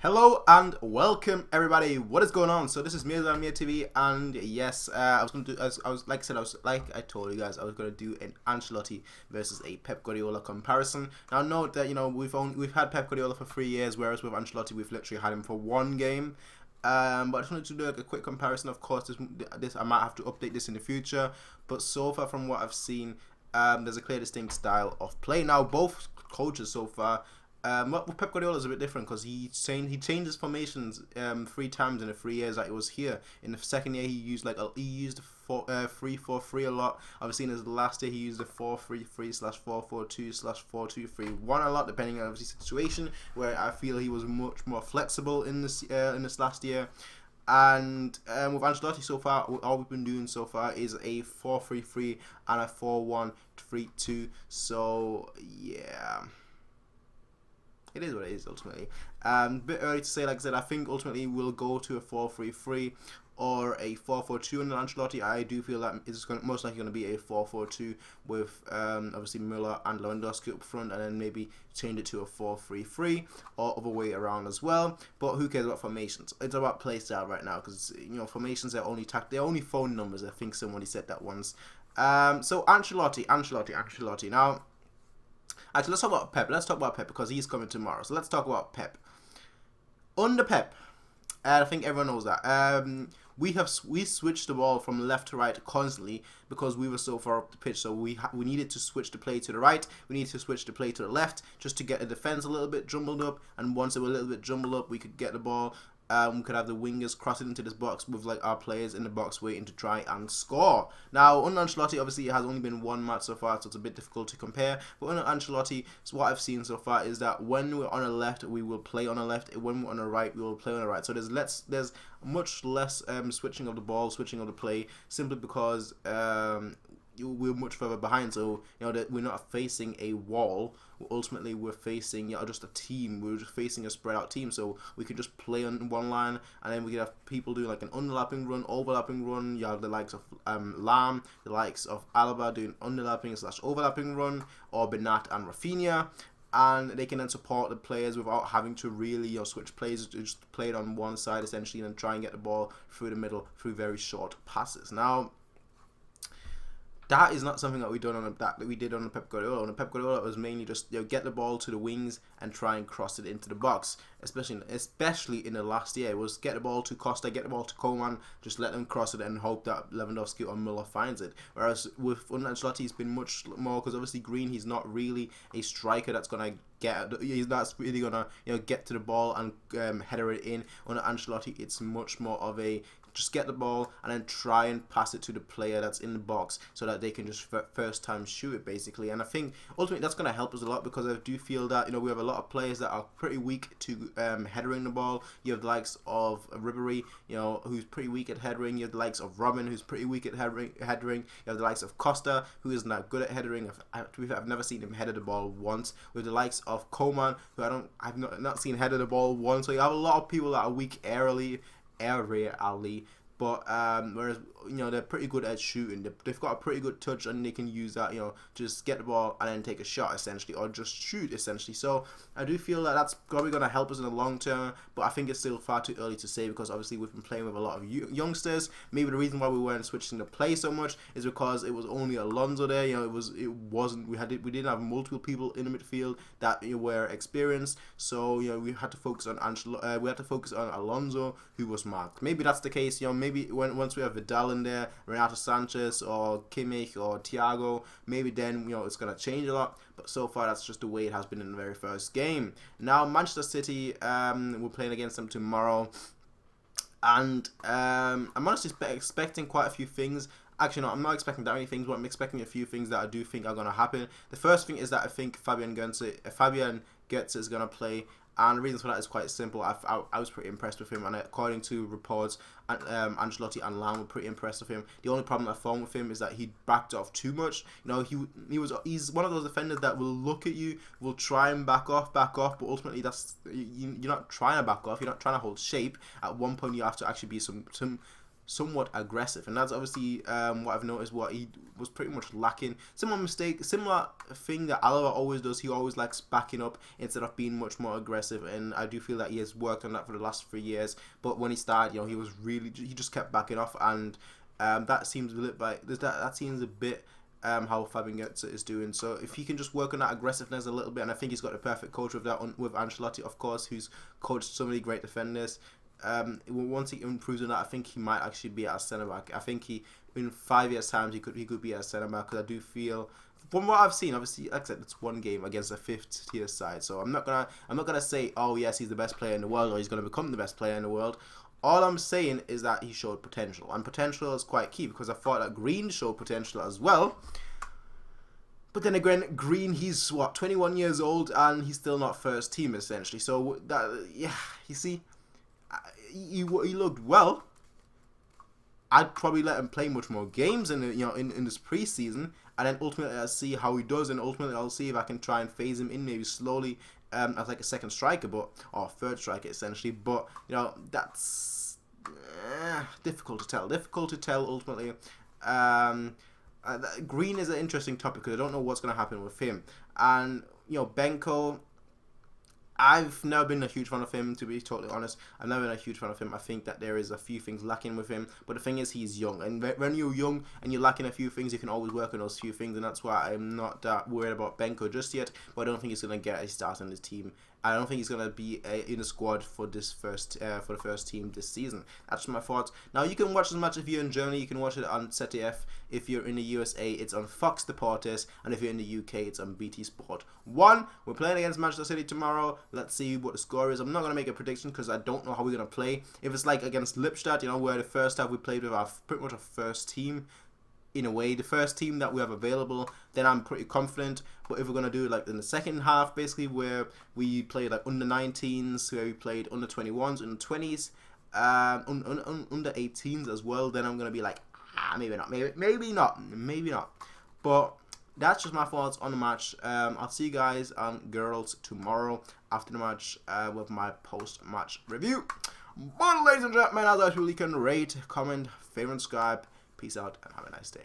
Hello and welcome everybody. What is going on? So this is Mirza on Mir TV, and yes, I was gonna do as I was like I said, I told you guys I was gonna do an Ancelotti versus a Pep Guardiola comparison. Now note that we've had Pep Guardiola for 3 years, whereas with Ancelotti we've literally had him for one game. But I just wanted to do like a quick comparison. Of course, this I might have to update this in the future, but so far from what I've seen, there's a clear distinct style of play. Now both coaches so far. With Pep Guardiola is a bit different because he changes formations 3 times in the 3 years that he was here. In the second year, he used a 3-4-3 a lot. Obviously, in his last year, he used a 4-3-3/4-4-2/4-2-3-1 a lot, depending on the situation. Where I feel he was much more flexible in this last year. And with Ancelotti so far, all we've been doing so far is a 4-3-3 and a 4-1-3-2. So yeah. It is what it is ultimately. A bit early to say, like I said, I think ultimately we'll go to a 4-3-3 or a 4-4-2 under Ancelotti. I do feel that it's most likely going to be a 4-4-2 with obviously Müller and Lewandowski up front, and then maybe change it to a 4-3-3 or other way around as well. But who cares about formations? It's about play style right now, because formations are they're only phone numbers. I think somebody said that once. So Ancelotti. Now. Actually, let's talk about Pep. Let's talk about Pep because he's coming tomorrow. So let's talk about Pep. Under Pep, I think everyone knows that. We switched the ball from left to right constantly because we were so far up the pitch. So we needed to switch the play to the right. We needed to switch the play to the left just to get the defense a little bit jumbled up. And once it was a little bit jumbled up, we could get the ball. We could have the wingers crossing into this box with our players in the box waiting to try and score. Now, under Ancelotti, obviously, it has only been one match so far, so it's a bit difficult to compare. But under Ancelotti, so what I've seen so far is that when we're on the left, we will play on the left. When we're on the right, we will play on the right. So there's much less switching of the ball, switching of the play, simply because we're much further behind, so that we're not facing a wall. Ultimately, we're facing just a team. We're just facing a spread out team, so we could just play on one line, and then we could have people do like an underlapping run, overlapping run. You have the likes of Lam, the likes of Alaba doing underlapping/overlapping run, or Benat and Rafinha. And they can then support the players without having to really switch plays. Just play it on one side essentially, and then try and get the ball through the middle through very short passes. Now, that is not something that we did on the Pep Guardiola. On the Pep Guardiola, it was mainly just get the ball to the wings and try and cross it into the box. Especially in the last year, it was get the ball to Costa, get the ball to Coman, just let them cross it and hope that Lewandowski or Müller finds it. Whereas with Ancelotti, it's been much more, because obviously Green, he's not really a striker that's gonna he's not really gonna get to the ball and header it in. Under Ancelotti, it's much more of a just get the ball and then try and pass it to the player that's in the box so that they can just first time shoot it basically. And I think ultimately that's going to help us a lot, because I do feel that we have a lot of players that are pretty weak to headering the ball. You have the likes of Ribery, who's pretty weak at headering. You have the likes of Robin, who's pretty weak at headering. You have the likes of Costa, who isn't that good at headering. I've never seen him header the ball once. With the likes of Coman, who I've not seen header the ball once. So you have a lot of people that are weak aerially, but whereas they're pretty good at shooting. They've got a pretty good touch, and they can use that just get the ball and then take a shot essentially, or just shoot essentially. So I do feel that that's probably going to help us in the long term, but I think it's still far too early to say, because obviously we've been playing with a lot of youngsters. Maybe the reason why we weren't switching the play so much is because it was only Alonso there. We didn't have multiple people in the midfield that were experienced. So we had to focus on Alonso, who was marked. Maybe that's the case. Maybe once we have Vidal in there, Renato Sanchez or Kimmich or Thiago, maybe then it's gonna change a lot. But so far, that's just the way it has been in the very first game. Now Manchester City, we're playing against them tomorrow, and I'm honestly expecting quite a few things. Actually, no, I'm not expecting that many things, but I'm expecting a few things that I do think are gonna happen. The first thing is that I think Fabian Goetze is gonna play. And the reason for that is quite simple. I was pretty impressed with him, and according to reports, Ancelotti and Lam were pretty impressed with him. The only problem I found with him is that he backed off too much. He's one of those defenders that will look at you, will try and back off, but ultimately you're not trying to back off. You're not trying to hold shape. At one point, you have to actually be some somewhat aggressive, and that's obviously what I've noticed. What he was pretty much lacking. Similar thing that Alaba always does. He always likes backing up instead of being much more aggressive, and I do feel that he has worked on that for the last 3 years. But when he started, he just kept backing off, and that seems a little bit that seems a bit. How Fabinho is doing. So if he can just work on that aggressiveness a little bit, and I think he's got the perfect coach with that, with Ancelotti, of course, who's coached so many great defenders. Once he improves on that, I think he might actually be at a centre back. I think in 5 years' time he could be a centre back, because I do feel, from what I've seen, obviously, like I said, it's one game against a 5th tier side. So I'm not gonna say, oh yes, he's the best player in the world, or he's gonna become the best player in the world. All I'm saying is that he showed potential, and potential is quite key, because I thought that Green showed potential as well. But then again, Green, he's 21 years old, and he's still not first team essentially. So that, yeah, you see, he looked well. I'd probably let him play much more games in this preseason, and then ultimately I'll see how he does, and ultimately I'll see if I can try and phase him in maybe slowly. As like a second striker, or third striker essentially, but that's difficult to tell. Ultimately. Green is an interesting topic, because I don't know what's going to happen with him, and Benko. I've never been a huge fan of him, to be totally honest. I've never been a huge fan of him. I think that there is a few things lacking with him. But the thing is, he's young. And when you're young and you're lacking a few things, you can always work on those few things. And that's why I'm not that worried about Benko just yet. But I don't think he's going to get a start on this team. I don't think he's going to be in the squad for the first team this season. That's my thoughts. Now, you can watch this match if you're in Germany. You can watch it on ZDF. If you're in the USA, it's on Fox Deportes. And if you're in the UK, it's on BT Sport 1. We're playing against Manchester City tomorrow. Let's see what the score is. I'm not going to make a prediction, because I don't know how we're going to play. If it's like against Lippstadt, where the first half we played with pretty much our first team, in a way, the first team that we have available, then I'm pretty confident. But if we're going to do it like in the second half, basically, where we played like under 19s, where we played under 21s, under 20s, under 18s as well, then I'm going to be like, maybe not. But that's just my thoughts on the match. I'll see you guys and girls tomorrow after the match with my post-match review. But ladies and gentlemen, as always, you can rate, comment, favorite, subscribe. Peace out and have a nice day.